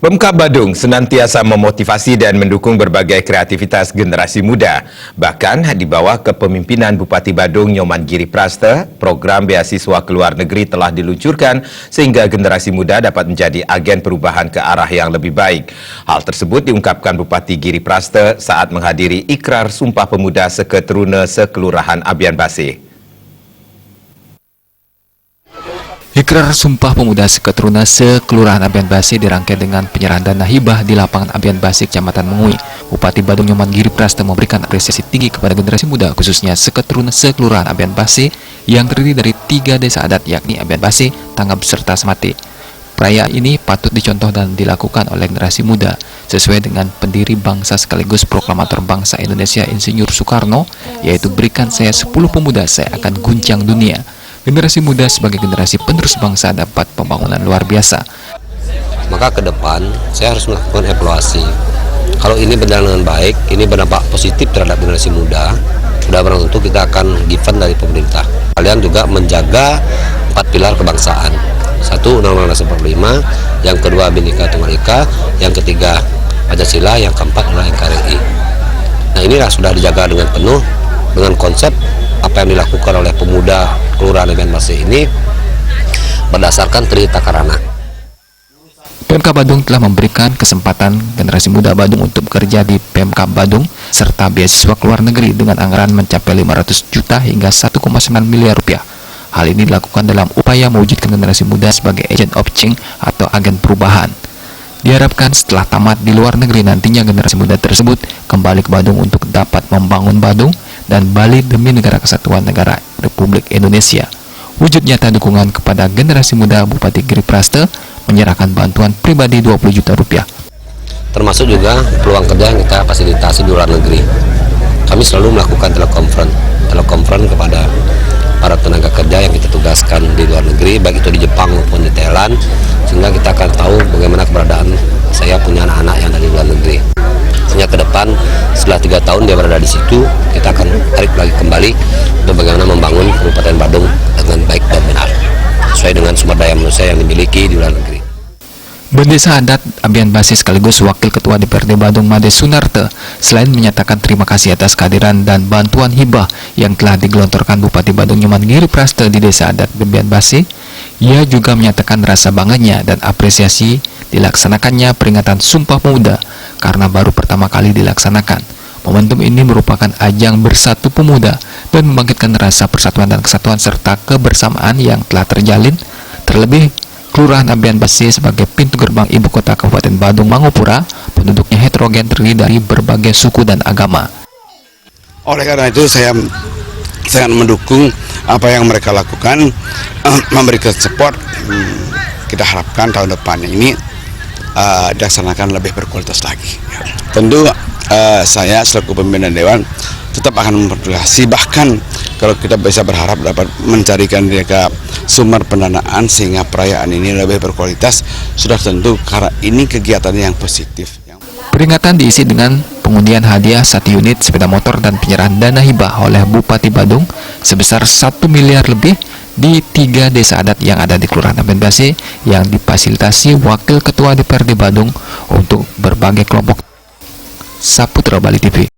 Pemkab Badung senantiasa memotivasi dan mendukung berbagai kreativitas generasi muda. Bahkan di bawah kepemimpinan Bupati Badung Nyoman Giri Praste, program beasiswa ke luar negeri telah diluncurkan sehingga generasi muda dapat menjadi agen perubahan ke arah yang lebih baik. Hal tersebut diungkapkan Bupati Giri Praste saat menghadiri ikrar Sumpah Pemuda Seketeruna Sekelurahan Abian Basih. Ikrar Sumpah Pemuda Seketeruna Sekelurahan Abian Basih dirangkai dengan penyerahan dana hibah di lapangan Abian Basih, Kecamatan Mengui. Bupati Badung Nyoman Giri Praste memberikan apresiasi tinggi kepada generasi muda, khususnya Seketeruna Sekelurahan Abian Basih yang terdiri dari 3 desa adat, yakni Abian Basih, Tanggap, serta Semati. Perayaan ini patut dicontoh dan dilakukan oleh generasi muda sesuai dengan pendiri bangsa sekaligus proklamator bangsa Indonesia Insinyur Soekarno, yaitu berikan saya 10 pemuda, saya akan guncang dunia. Generasi muda sebagai generasi penerus bangsa dapat pembangunan luar biasa. Maka ke depan saya harus melakukan evaluasi. Kalau ini berjalan dengan baik, ini berdampak positif terhadap generasi muda, sudah barang tentu kita akan given dari pemerintah. Kalian juga menjaga 4 pilar kebangsaan. 1, Undang-Undang Dasar 45, yang kedua Bhinneka Tunggal Ika, yang ketiga Pancasila, yang keempat adalah NKRI. Nah, inilah sudah dijaga dengan penuh dengan konsep apa yang dilakukan oleh pemuda Kelurahan Abian Basih ini berdasarkan Trihita Karana. Pemkab Badung telah memberikan kesempatan generasi muda Badung untuk bekerja di Pemkab Badung serta beasiswa ke luar negeri dengan anggaran mencapai 500 juta hingga 1,9 miliar rupiah. Hal ini dilakukan dalam upaya mewujudkan generasi muda sebagai agent of change atau agen perubahan. Diharapkan setelah tamat di luar negeri nantinya generasi muda tersebut kembali ke Badung untuk dapat membangun Badung dan Bali demi negara kesatuan negara Republik Indonesia. Wujud nyata dukungan kepada generasi muda, Bupati Giri Praste menyerahkan bantuan pribadi 20 juta rupiah. Termasuk juga peluang kerja yang kita fasilitasi di luar negeri. Kami selalu melakukan telekonferensi kepada para tenaga kerja yang kita tugaskan di luar negeri, baik itu di Jepang maupun di Thailand, sehingga kita akan tahu bagaimana keberadaan saya punya anak-anak yang dari luar negeri. Sehingga ke depan setelah 3 tahun dia berada di situ, kita akan tarik lagi kembali untuk bagaimana membangun Kabupaten Badung dengan baik dan benar sesuai dengan sumber daya manusia yang dimiliki di luar negeri. Bendesa adat Abian Basih sekaligus Wakil Ketua DPRD Badung Made Sunarte selain menyatakan terima kasih atas kehadiran dan bantuan hibah yang telah digelontorkan Bupati Badung Nyoman Giri Praste di Desa Adat Abian Basih, ia juga menyatakan rasa bangganya dan apresiasi dilaksanakannya peringatan Sumpah Pemuda karena baru pertama kali dilaksanakan. Momentum ini merupakan ajang bersatu pemuda dan membangkitkan rasa persatuan dan kesatuan serta kebersamaan yang telah terjalin. Terlebih, Kelurahan Abian Basih sebagai pintu gerbang ibu kota Kabupaten Badung Mangupura, penduduknya heterogen terdiri dari berbagai suku dan agama. Oleh karena itu saya sangat mendukung apa yang mereka lakukan, memberikan support. Kita harapkan tahun depan ini dilaksanakan lebih berkualitas lagi. Tentu saya selaku pimpinan Dewan tetap akan memperoleh, bahkan kalau kita bisa berharap dapat mencarikan mereka sumber pendanaan sehingga perayaan ini lebih berkualitas, sudah tentu karena ini kegiatan yang positif. Peringatan diisi dengan pengundian hadiah 1 unit sepeda motor dan penyerahan dana hibah oleh Bupati Badung sebesar 1 miliar lebih di 3 desa adat yang ada di Kelurahan Abian Basih yang difasilitasi Wakil Ketua DPRD Badung untuk berbagai kelompok. Saputra Bali TV.